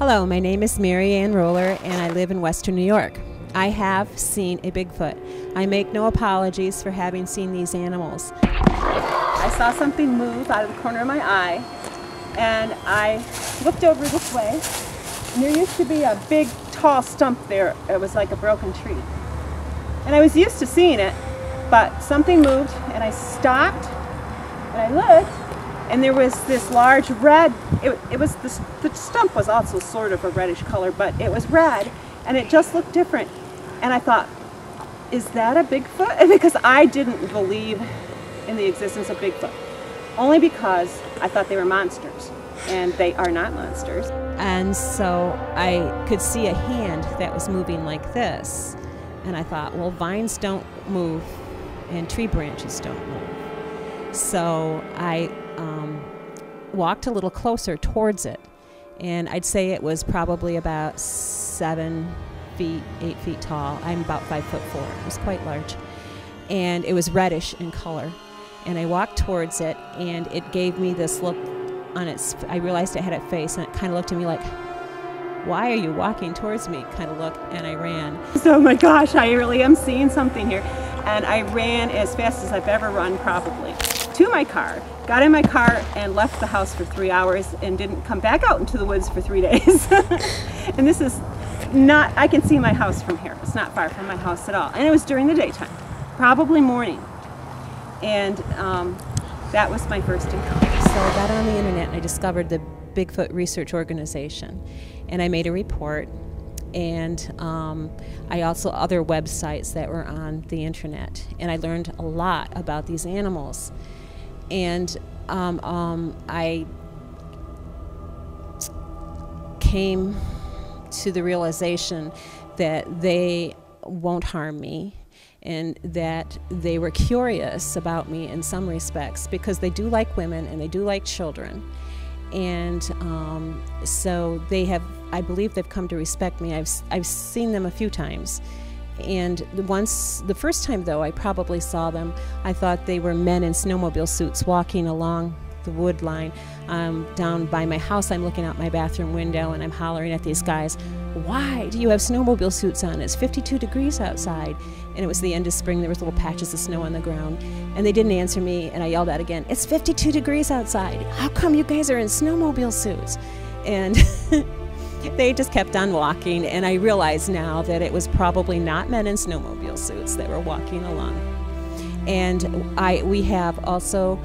Hello, my name is Mary Ann Roller and I live in Western New York. I have seen a Bigfoot. I make no apologies for having seen these animals. I saw something move out of the corner of my eye and I looked over this way and there used to be a big tall stump there. It was like a broken tree. And I was used to seeing it, but something moved and I stopped and I looked and there was this large red, the stump was also sort of a reddish color, but it was red and it just looked different. And I thought, is that a Bigfoot? Because I didn't believe in the existence of Bigfoot, only because I thought they were monsters, and they are not monsters. And so I could see a hand that was moving like this, and I thought, well, vines don't move and tree branches don't move. So I walked a little closer towards it, and I'd say it was probably about 7 feet, 8 feet tall. I'm about 5'4". It was quite large, and it was reddish in color. And I walked towards it, and it gave me this look on its. I realized it had a face, and it kind of looked at me like, "Why are you walking towards me?" kind of look, and I ran. So, oh my gosh, I really am seeing something here, and I ran as fast as I've ever run, probably, to my car. Got in my car and left the house for 3 hours and didn't come back out into the woods for 3 days. And this is not, I can see my house from here. It's not far from my house at all. And it was during the daytime, probably morning. And that was my first encounter. So I got on the internet and I discovered the Bigfoot Research Organization. And I made a report. And I also other websites that were on the internet. And I learned a lot about these animals. And I came to the realization that they won't harm me and that they were curious about me in some respects because they do like women and they do like children. And so they have, I believe they've come to respect me. I've seen them a few times. And the first time though I probably saw them, I thought they were men in snowmobile suits walking along the wood line. Down by my house, I'm looking out my bathroom window and I'm hollering at these guys, "Why do you have snowmobile suits on? It's 52 degrees outside." And it was the end of spring, there was little patches of snow on the ground. And they didn't answer me, and I yelled out again, "It's 52 degrees outside. How come you guys are in snowmobile suits?" And they just kept on walking, and I realize now that it was probably not men in snowmobile suits that were walking along. And we have also,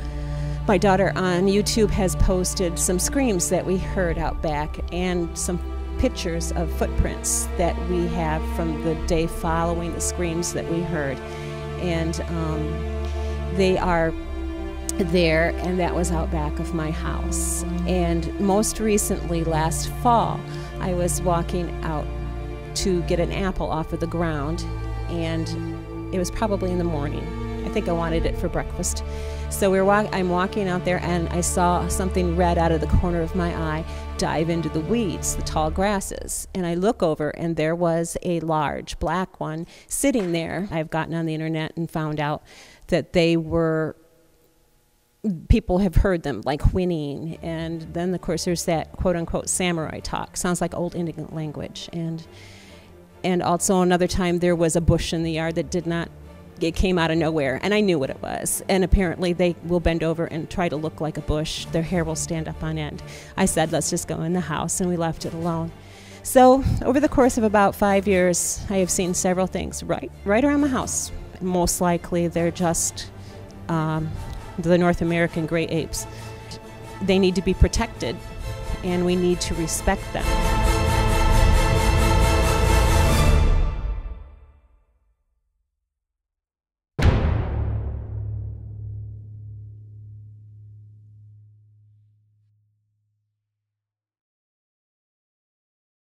my daughter on YouTube has posted some screams that we heard out back and some pictures of footprints that we have from the day following the screams that we heard. And they are there, and that was out back of my house. And most recently, last fall, I was walking out to get an apple off of the ground, and it was probably in the morning. I think I wanted it for breakfast. So I'm walking out there, and I saw something red out of the corner of my eye dive into the weeds, the tall grasses. And I look over, and there was a large black one sitting there. I've gotten on the internet and found out that they were, people have heard them like whinnying. And then, of course, there's that quote-unquote samurai talk. Sounds like old Indian language. And also another time there was a bush in the yard that it came out of nowhere, and I knew what it was. And apparently they will bend over and try to look like a bush. Their hair will stand up on end. I said, let's just go in the house, and we left it alone. So over the course of about 5 years, I have seen several things right around the house. Most likely they're just the North American gray apes. They need to be protected, and we need to respect them.